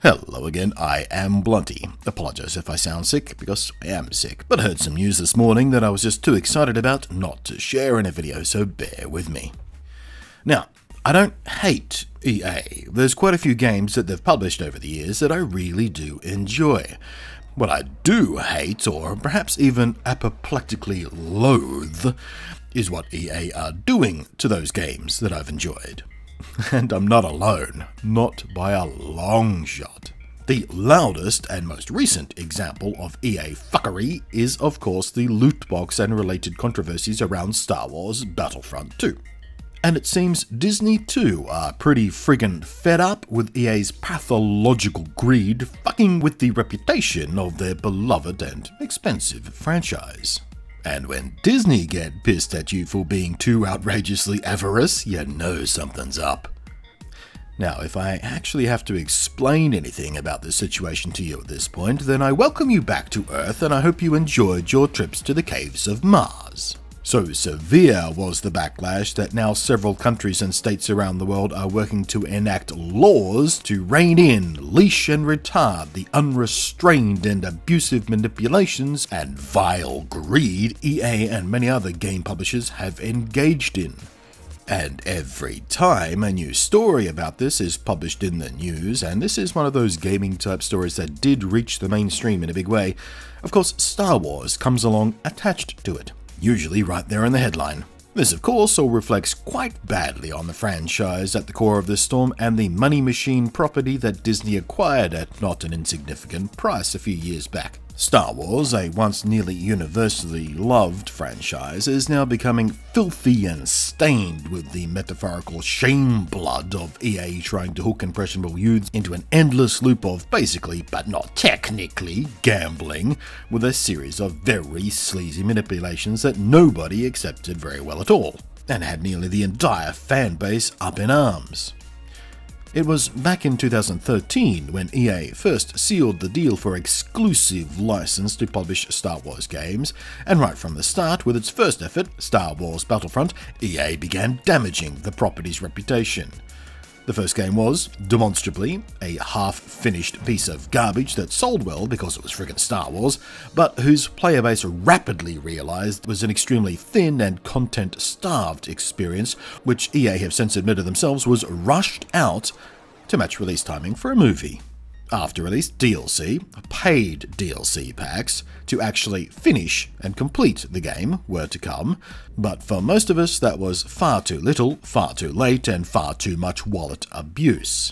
Hello again, I am Blunty. Apologise if I sound sick, because I am sick, but I heard some news this morning that I was just too excited about not to share in a video, so bear with me. Now, I don't hate EA. There's quite a few games that they've published over the years that I really do enjoy. What I do hate, or perhaps even apoplectically loathe, is what EA are doing to those games that I've enjoyed. And I'm not alone, not by a long shot. The loudest and most recent example of EA fuckery is of course the loot box and related controversies around Star Wars Battlefront 2. And it seems Disney too are pretty friggin' fed up with EA's pathological greed fucking with the reputation of their beloved and expensive franchise. And when Disney get pissed at you for being too outrageously avarice, you know something's up. Now, if I actually have to explain anything about this situation to you at this point, then I welcome you back to Earth and I hope you enjoyed your trips to the caves of Mars. So severe was the backlash that now several countries and states around the world are working to enact laws to rein in, leash and retard the unrestrained and abusive manipulations and vile greed EA and many other game publishers have engaged in. And every time a new story about this is published in the news, and this is one of those gaming type stories that did reach the mainstream in a big way, of course Star Wars comes along attached to it. Usually right there in the headline. This of course all reflects quite badly on the franchise at the core of this storm and the money machine property that Disney acquired at not an insignificant price a few years back. Star Wars, a once nearly universally loved franchise, is now becoming filthy and stained with the metaphorical shame blood of EA trying to hook impressionable youths into an endless loop of basically, but not technically, gambling with a series of very sleazy manipulations that nobody accepted very well at all, and had nearly the entire fan base up in arms. It was back in 2013 when EA first sealed the deal for exclusive license to publish Star Wars games, and right from the start, with its first effort, Star Wars Battlefront, EA began damaging the property's reputation. The first game was, demonstrably, a half-finished piece of garbage that sold well because it was friggin' Star Wars, but whose player base rapidly realised was an extremely thin and content-starved experience, which EA have since admitted themselves was rushed out to match release timing for a movie. After release, DLC, paid DLC packs, to actually finish and complete the game were to come, but for most of us that was far too little, far too late, and far too much wallet abuse.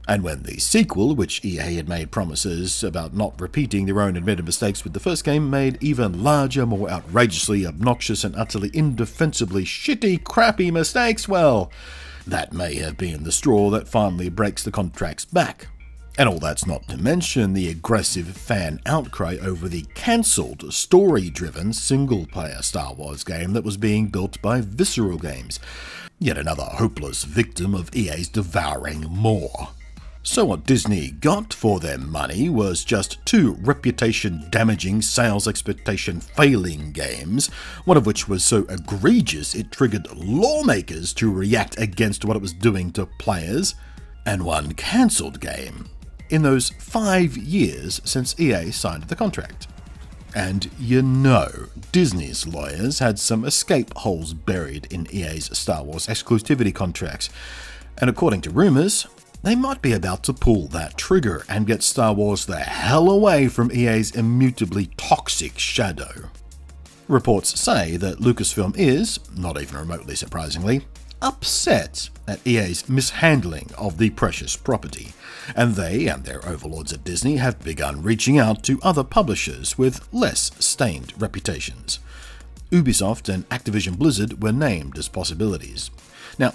And when the sequel, which EA had made promises about not repeating their own admitted mistakes with the first game, made even larger, more outrageously obnoxious and utterly indefensibly shitty, crappy mistakes, well, that may have been the straw that finally breaks the contract's back. And all that's not to mention the aggressive fan outcry over the cancelled, story-driven, single-player Star Wars game that was being built by Visceral Games, yet another hopeless victim of EA's devouring maw. So what Disney got for their money was just two reputation-damaging, sales expectation-failing games, one of which was so egregious it triggered lawmakers to react against what it was doing to players, and one cancelled game in those 5 years since EA signed the contract. And you know, Disney's lawyers had some escape holes buried in EA's Star Wars exclusivity contracts, and according to rumours, they might be about to pull that trigger and get Star Wars the hell away from EA's immutably toxic shadow. Reports say that Lucasfilm is, not even remotely surprisingly, upset at EA's mishandling of the precious property, and they and their overlords at Disney have begun reaching out to other publishers with less stained reputations. Ubisoft and Activision Blizzard were named as possibilities. Now,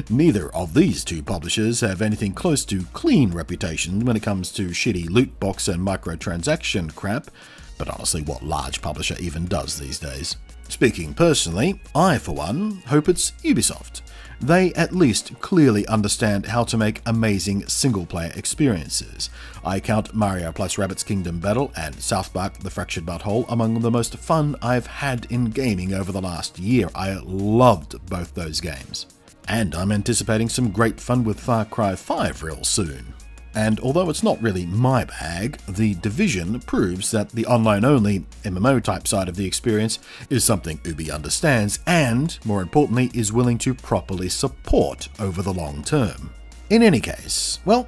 neither of these two publishers have anything close to clean reputation when it comes to shitty loot box and microtransaction crap, but honestly, what large publisher even does these days? Speaking personally, I for one hope it's Ubisoft. They at least clearly understand how to make amazing single-player experiences. I count Mario plus Rabbids Kingdom Battle and South Park The Fractured Butthole among the most fun I've had in gaming over the last year. I loved both those games. And I'm anticipating some great fun with Far Cry 5 real soon. And although it's not really my bag, the division proves that the online-only MMO-type side of the experience is something Ubi understands and, more importantly, is willing to properly support over the long term. In any case, well,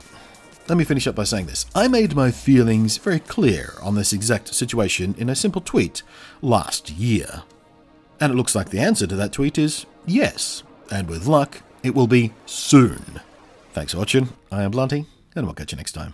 let me finish up by saying this. I made my feelings very clear on this exact situation in a simple tweet last year. And it looks like the answer to that tweet is yes, and with luck, it will be soon. Thanks for watching, I am Blunty, and we'll catch you next time.